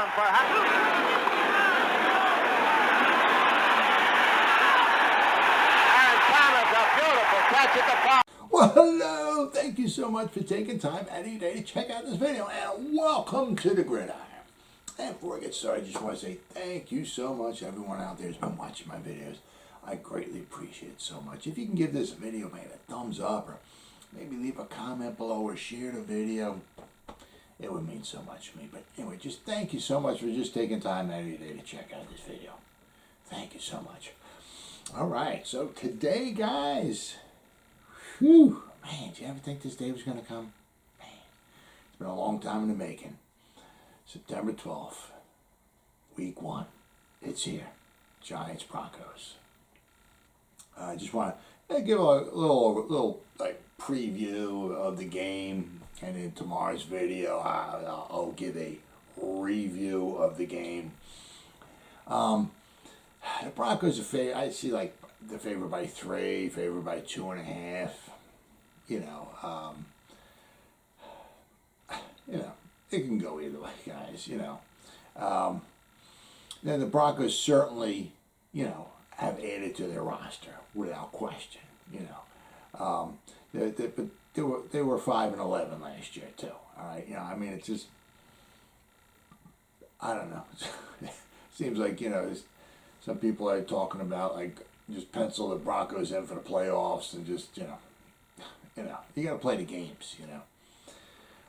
down for and Thomas, a beautiful catch at the far. Well, hello. Thank you so much for taking time out of your day to check out this video, and welcome to the Gridiron. And before I get started, I just want to say thank you so much, everyone out there who's been watching my videos. I greatly appreciate it so much. If you can give this video, man, a thumbs up, or maybe leave a comment below, or share the video, it would mean so much to me. But anyway, just thank you so much for just taking time out of your day to check out this video. Thank you so much. All right, so today, guys, whew, man, did you ever think this day was going to come? Man, it's been a long time in the making. September 12th, week 1. It's here. Giants, Broncos. I just want to give a little like preview of the game, and in tomorrow's video, I'll give a review of the game. The Broncos are favored. I see like they're favored by 3, favored by 2.5. You know, it can go either way, guys. Then the Broncos certainly, have added to their roster without question. But they were 5-11 last year too. All right, it's just, I don't know. It seems like some people are talking about like just pencil the Broncos in for the playoffs and just you got to play the games.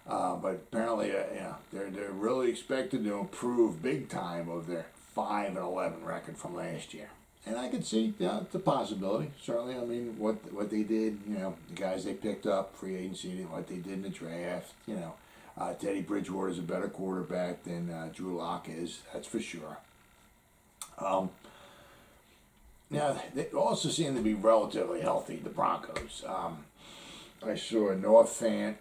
But apparently, they're really expected to improve big time of their 5-11 record from last year. And I can see, it's a possibility. Certainly, what they did, the guys they picked up, free agency, what they did in the draft, Teddy Bridgewater is a better quarterback than Drew Lock is, that's for sure. Now, they also seem to be relatively healthy, the Broncos. I saw Noah Fant,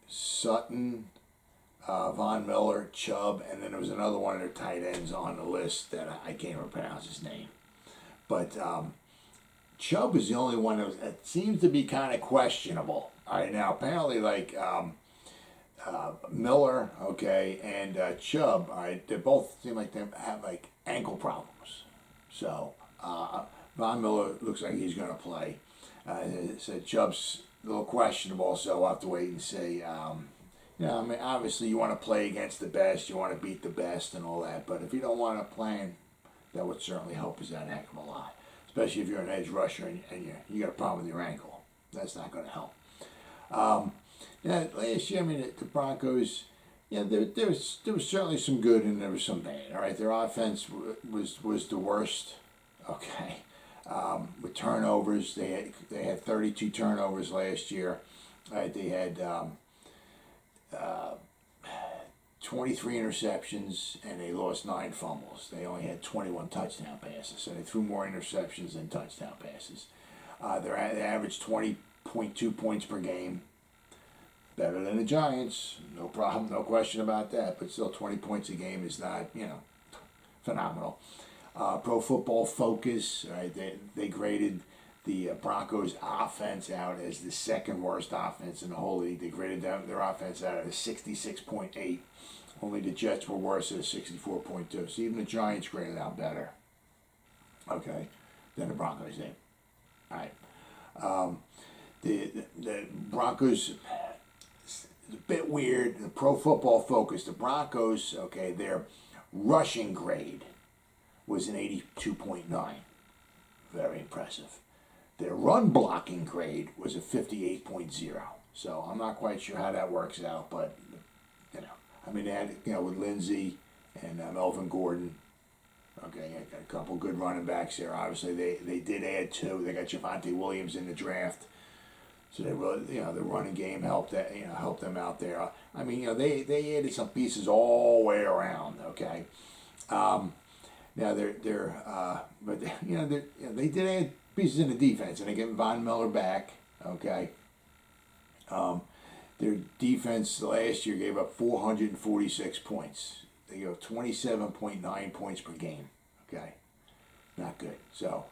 Sutton, Von Miller, Chubb, and then there was another one of their tight ends on the list that I can't even pronounce his name. But Chubb is the only one that seems to be kind of questionable. All right, now apparently like Miller, okay, and Chubb, all right, they both seem like they have like ankle problems. So Von Miller looks like he's going to play. So Chubb's a little questionable, so we'll have to wait and see. Obviously you want to play against the best, you want to beat the best and all that, but if you don't want to play, that would certainly help us out a heck of a lot. Especially if you're an edge rusher and you got a problem with your ankle. That's not going to help. Last year, the Broncos, there was certainly some good and there was some bad. All right, their offense was the worst. Okay. With turnovers, they had 32 turnovers last year. Right, they had 23 interceptions and they lost 9 fumbles. They only had 21 touchdown passes, so they threw more interceptions than touchdown passes. They averaged 20.2 points per game. Better than the Giants, no problem, no question about that. But still, 20 points a game is not, phenomenal. Pro Football Focus, right? They graded the Broncos' offense out as the second worst offense in the whole league. They graded their offense out at a 66.8. Only the Jets were worse at a 64.2. So even the Giants graded out better, okay, than the Broncos did. All right. The Broncos, it's a bit weird. The Pro Football Focus, the Broncos, okay, their rushing grade was an 82.9. Very impressive. Their run blocking grade was a 58.0. So I'm not quite sure how that works out, but they had with Lindsey and Melvin Gordon. Okay, got a couple good running backs there. Obviously, they did add 2. They got Javonte Williams in the draft, so they really, the running game helped them out there. They added some pieces all the way around. Okay. Now they did add pieces in the defense, and they get Von Miller back. Okay. Their defense last year gave up 446 points. They gave up 27.9 points per game. Okay, not good. So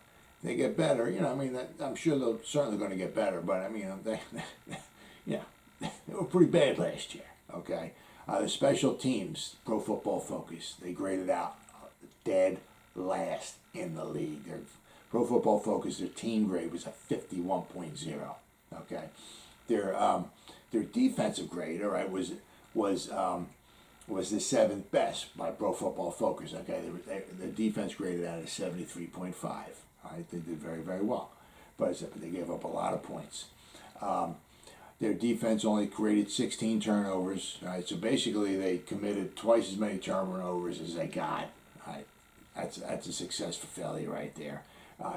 they get better. I'm sure they're certainly going to get better. But they were pretty bad last year. Okay. okay? The special teams, Pro Football Focus, they graded out dead last in the league. Their Pro Football Focus, their team grade was a 51.0, okay? Their defensive grade, all right, was the seventh best by Pro Football Focus, okay? The defense graded out at 73.5, all right? They did very, very well. But they gave up a lot of points. Their defense only created 16 turnovers. All right, so basically they committed twice as many turnovers as they got. All right, that's a success for failure right there.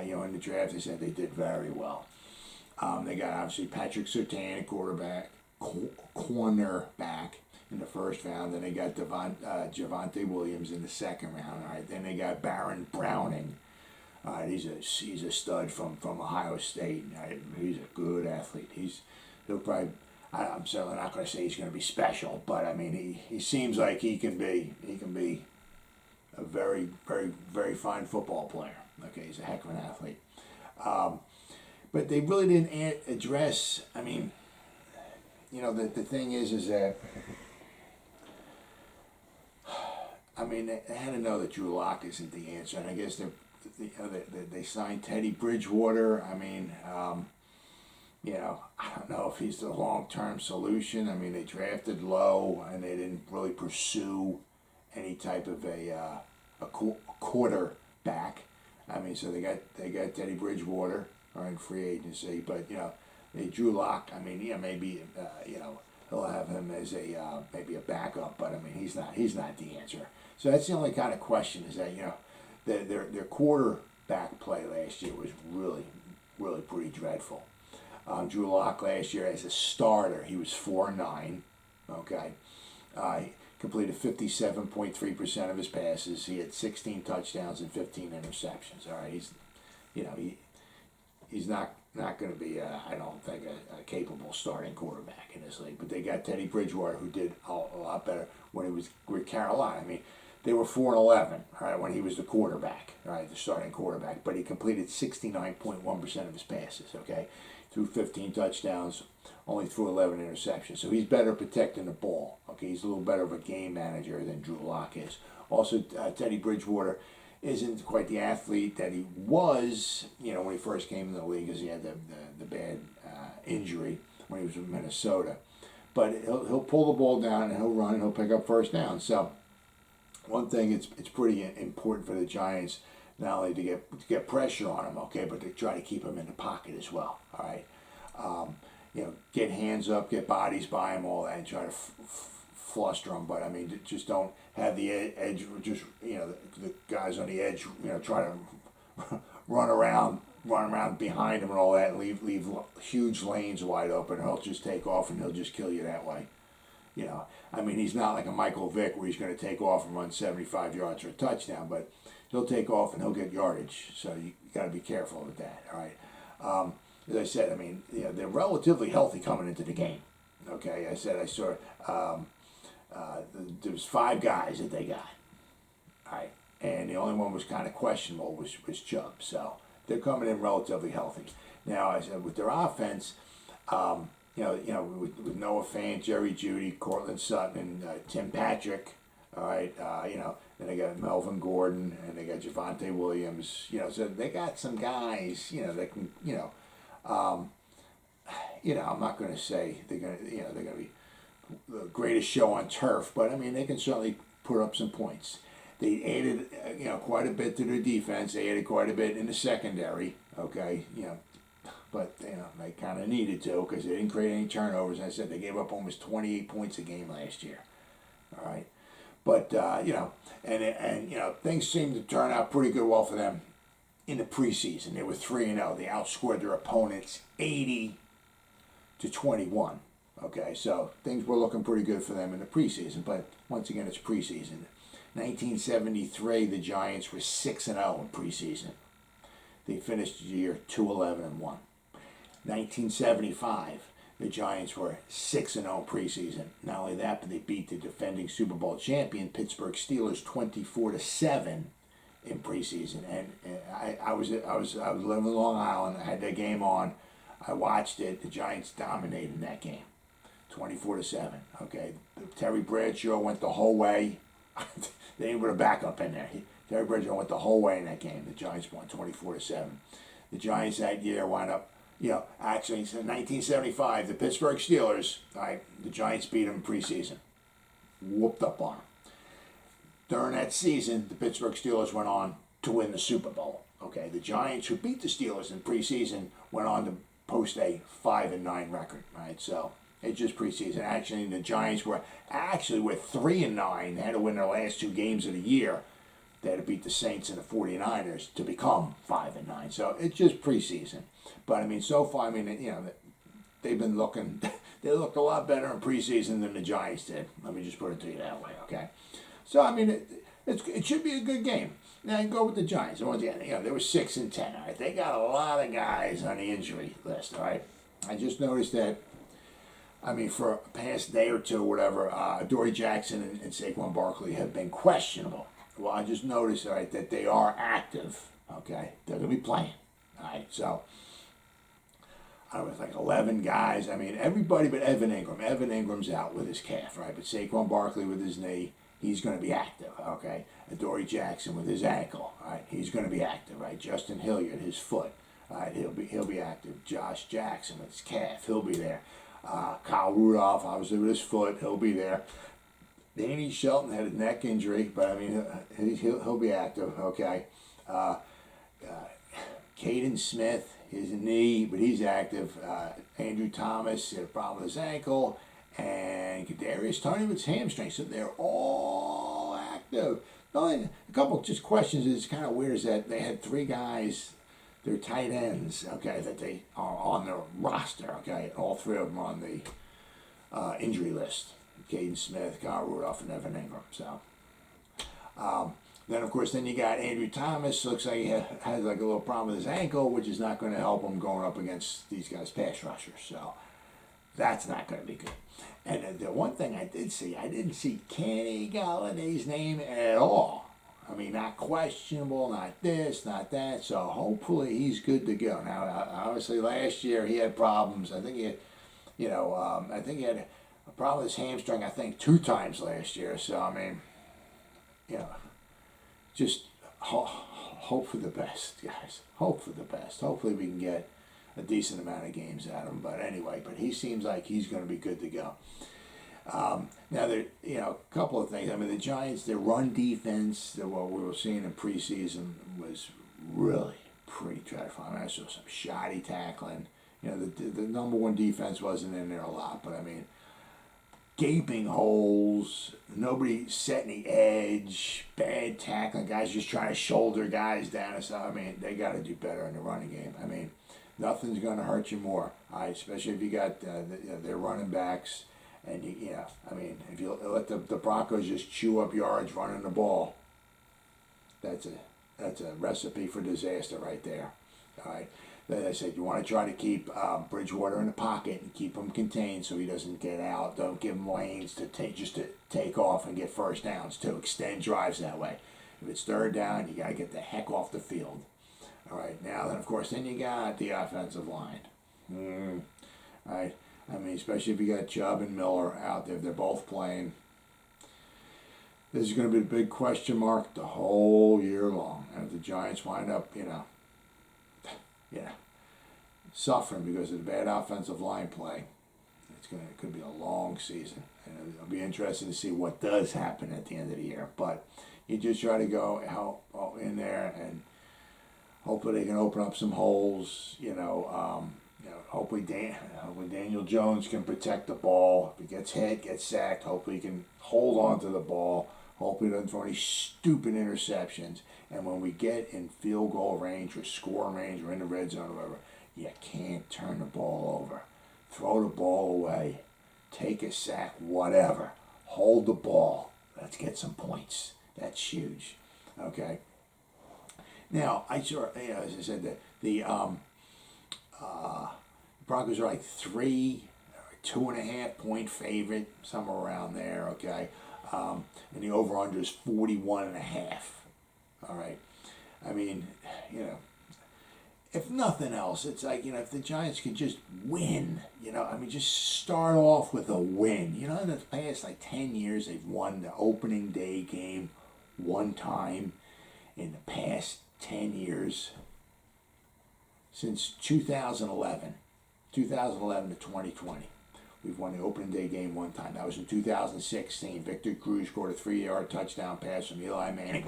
In the draft they said they did very well. They got obviously Patrick Surtain, a cornerback in the first round. Then they got Javonte Williams in the second round. All right, then they got Baron Browning. He's a stud from Ohio State. He's a good athlete. He'll probably. I'm certainly not going to say he's going to be special, but I mean he seems like he can be a very, very, very fine football player. Okay, he's a heck of an athlete. But they really didn't address. I mean, the thing is that. I mean, they had to know that Drew Lock isn't the answer, and I guess they signed Teddy Bridgewater. I mean, I don't know if he's the long-term solution. I mean, they drafted low, and they didn't really pursue any type of a quarterback. I mean, so they got Teddy Bridgewater, all right, free agency, but they Drew Lock. I mean, maybe they'll have him as maybe a backup, but I mean, he's not the answer. So that's the only kind of question is that their quarterback play last year was really, really pretty dreadful. Drew Lock last year as a starter, he was 4-9. Okay, he completed 57.3% of his passes. He had 16 touchdowns and 15 interceptions. All right, he's not going to be, I don't think, a capable starting quarterback in this league. But they got Teddy Bridgewater, who did a lot better when he was with Carolina. I mean, they were 4-11, all right, when he was the quarterback, all right, the starting quarterback. But he completed 69.1% of his passes, okay? Threw 15 touchdowns, only threw 11 interceptions. So he's better protecting the ball, okay? He's a little better of a game manager than Drew Lock is. Also, Teddy Bridgewater isn't quite the athlete that he was, when he first came in the league, because he had the bad injury when he was with Minnesota. But he'll pull the ball down and he'll run and he'll pick up first down. So one thing, it's pretty important for the Giants not only to get pressure on him, okay, but to try to keep him in the pocket as well. All right, get hands up, get bodies by him, all that, and try to fluster him. But I mean, just don't have the edge. Just the guys on the edge, try to run around behind him and all that, and leave huge lanes wide open. He'll just take off and he'll just kill you that way. I mean, he's not like a Michael Vick where he's going to take off and run 75 yards for a touchdown, but he'll take off and he'll get yardage. So you got to be careful with that. All right. As I said, I mean, they're relatively healthy coming into the game. Okay, I saw there was 5 guys that they got. All right, and the only one was kind of questionable was Chubb. So they're coming in relatively healthy. Now, I said with their offense, with Noah Fant, Jerry Jeudy, Cortland Sutton, and Tim Patrick. All right, then they got Melvin Gordon and they got Javonte Williams. So they got some guys, that can, I'm not going to say they're going to be the greatest show on turf, but I mean they can certainly put up some points. They added, quite a bit to their defense. They added quite a bit in the secondary. Okay, but they kind of needed to because they didn't create any turnovers. And I said they gave up almost 28 points a game last year. All right, but things seemed to turn out pretty good well for them in the preseason. They were 3-0. They outscored their opponents 80-21. Okay, so things were looking pretty good for them in the preseason. But once again, it's preseason. 1973, the Giants were 6-0 in preseason. They finished the year 2-11-1. 1975, the Giants were 6-0 preseason. Not only that, but they beat the defending Super Bowl champion Pittsburgh Steelers 24-7 in preseason. And I was living in Long Island. I had that game on. I watched it. The Giants dominated that game, 24-7. Okay, the Terry Bradshaw went the whole way. They didn't put a backup in there. Terry Bradshaw went the whole way in that game. The Giants won 24-7. The Giants that year wound up, actually, in 1975, the Pittsburgh Steelers, the Giants beat them in preseason. Whooped up on them. During that season, the Pittsburgh Steelers went on to win the Super Bowl. Okay, the Giants, who beat the Steelers in preseason, went on to post a 5-9 record. Right, so it's just preseason. Actually, the Giants were 3-9. They had to win their last 2 games of the year. They had to beat the Saints and the 49ers to become 5-9. So it's just preseason. But I mean, so far, they've been looking. They looked a lot better in preseason than the Giants did. Let me just put it to you that way. Okay. So I mean, it should be a good game. Now you go with the Giants. Once again, they were 6-10. All right, they got a lot of guys on the injury list. All right, I just noticed that. I mean, for a past day or two, whatever, Adoree Jackson and Saquon Barkley have been questionable. Well, I just noticed, all right, that they are active. Okay, they're gonna be playing. All right, so. I was like 11 guys. I mean, everybody but Evan Ingram. Evan Ingram's out with his calf, right? But Saquon Barkley with his knee, he's going to be active, okay? Adoree Jackson with his ankle, all right? He's going to be active, right? Justin Hilliard, his foot, all right? He'll be active. Josh Jackson with his calf, he'll be there. Kyle Rudolph, obviously with his foot, he'll be there. Danny Shelton had a neck injury, but I mean, he'll be active, okay? Caden Smith, his knee, but he's active. Andrew Thomas had a problem with his ankle, and Kadarius Toney with his hamstring. So they're all active. Only a couple just questions. It's kind of weird is that they had 3 guys, they're tight ends, okay, that they are on their roster, okay. All 3 of them are on the injury list. Caden Smith, Kyle Rudolph, and Evan Ingram. So. Then, of course, you got Andrew Thomas. Looks like he has like a little problem with his ankle, which is not going to help him going up against these guys' pass rushers. So that's not going to be good. And the one thing I didn't see Kenny Galladay's name at all. I mean, not questionable, not this, not that. So hopefully he's good to go. Now, obviously, last year he had problems. I think he had, a problem with his hamstring. I think 2 times last year. So I mean, just hope for the best, guys. Hope for the best. Hopefully we can get a decent amount of games out of him. But anyway, he seems like he's going to be good to go. Now, a couple of things. I mean, the Giants, their run defense, what we were seeing in preseason was really pretty dreadful. I mean, I saw some shoddy tackling. The number 1 defense wasn't in there a lot, but I mean, gaping holes, nobody setting the edge, bad tackling, guys just trying to shoulder guys down and stuff. I mean, they got to do better in the running game. I mean, nothing's going to hurt you more, especially if you got their running backs. And, I mean, if you let the Broncos just chew up yards running the ball, that's a recipe for disaster right there. All right. Like I said, you want to try to keep Bridgewater in the pocket and keep him contained so he doesn't get out. Don't give him lanes to take off and get first downs to extend drives that way. If it's 3rd down, you got to get the heck off the field. All right, now then, of course, then you got the offensive line. All right, I mean, especially if you got Chubb and Miller out there, if they're both playing. This is going to be a big question mark the whole year long. And if the Giants wind up, suffering because of the bad offensive line play, it could be a long season, and it'll be interesting to see what does happen at the end of the year. But you just try to go out in there, and hopefully they can open up some holes. Hopefully Daniel Jones can protect the ball. If he gets hit, gets sacked, hopefully he can hold on to the ball. Hopefully he doesn't throw any stupid interceptions. And when we get in field goal range or score range or in the red zone or whatever, you can't turn the ball over. Throw the ball away. Take a sack, whatever. Hold the ball. Let's get some points. That's huge. Okay? Now, as I said, the Broncos are like 2.5 point favorite, somewhere around there, okay? And the over-under is 41.5. All right. I mean, if nothing else, it's like, if the Giants could just win, just start off with a win. In the past, 10 years, they've won the opening day game one time in the past 10 years since 2011 to 2020. We've won the opening day game one time. That was in 2016. Victor Cruz scored a 3-yard touchdown pass from Eli Manning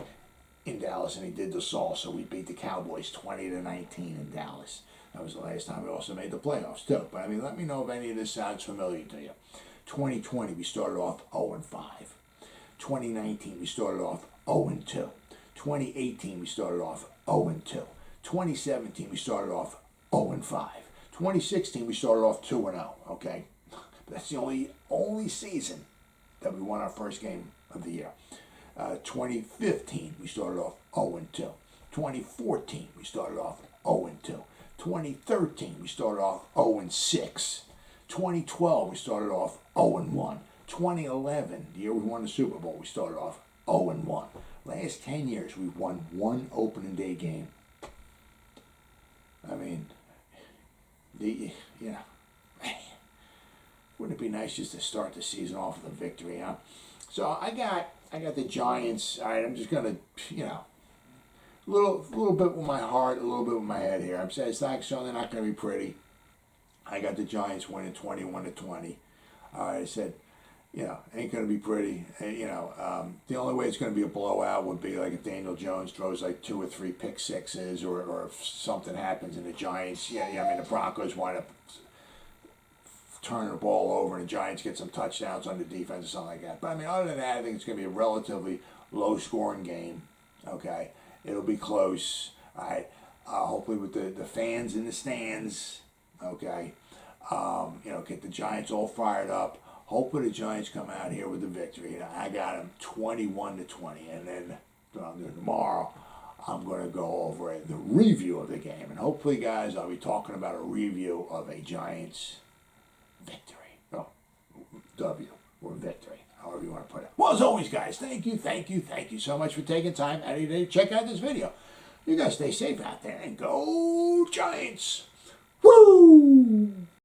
in Dallas, and he did the salsa. We beat the Cowboys 20-19 in Dallas. That was the last time we also made the playoffs too. But let me know if any of this sounds familiar to you. 2020, we started off 0-5. 2019, we started off 0-2. 2018, we started off 0-2. 2017, we started off 0-5. 2016, we started off 2-0. Okay, that's the only season that we won our first game of the year. 2015, we started off 0-2. 2014, we started off 0-2. 2013, we started off 0-6. 2012, we started off 0-1. 2011, the year we won the Super Bowl, we started off 0-1. Last 10 years, we've won one opening day game. Wouldn't it be nice just to start the season off with a victory, huh? So I got the Giants. All right, I'm just gonna, a little bit with my heart, a little bit with my head here. I'm saying it's not so they're not gonna be pretty. I got the Giants winning 21-20. I said, ain't gonna be pretty. The only way it's gonna be a blowout would be if Daniel Jones throws 2 or 3 pick sixes, or if something happens and the Giants, the Broncos wind up turning the ball over and the Giants get some touchdowns on the defense or something like that. But other than that, I think it's gonna be a relatively low-scoring game. Okay, it'll be close. All right, hopefully with the fans in the stands. Okay, get the Giants all fired up. Hopefully the Giants come out here with the victory. I got them 21-20, and then tomorrow I'm going to go over the review of the game, and hopefully, guys, I'll be talking about a review of a Giants victory, W or victory, however you want to put it. Well, as always, guys, thank you so much for taking time out of your day to check out this video. You guys stay safe out there and go Giants! Woo!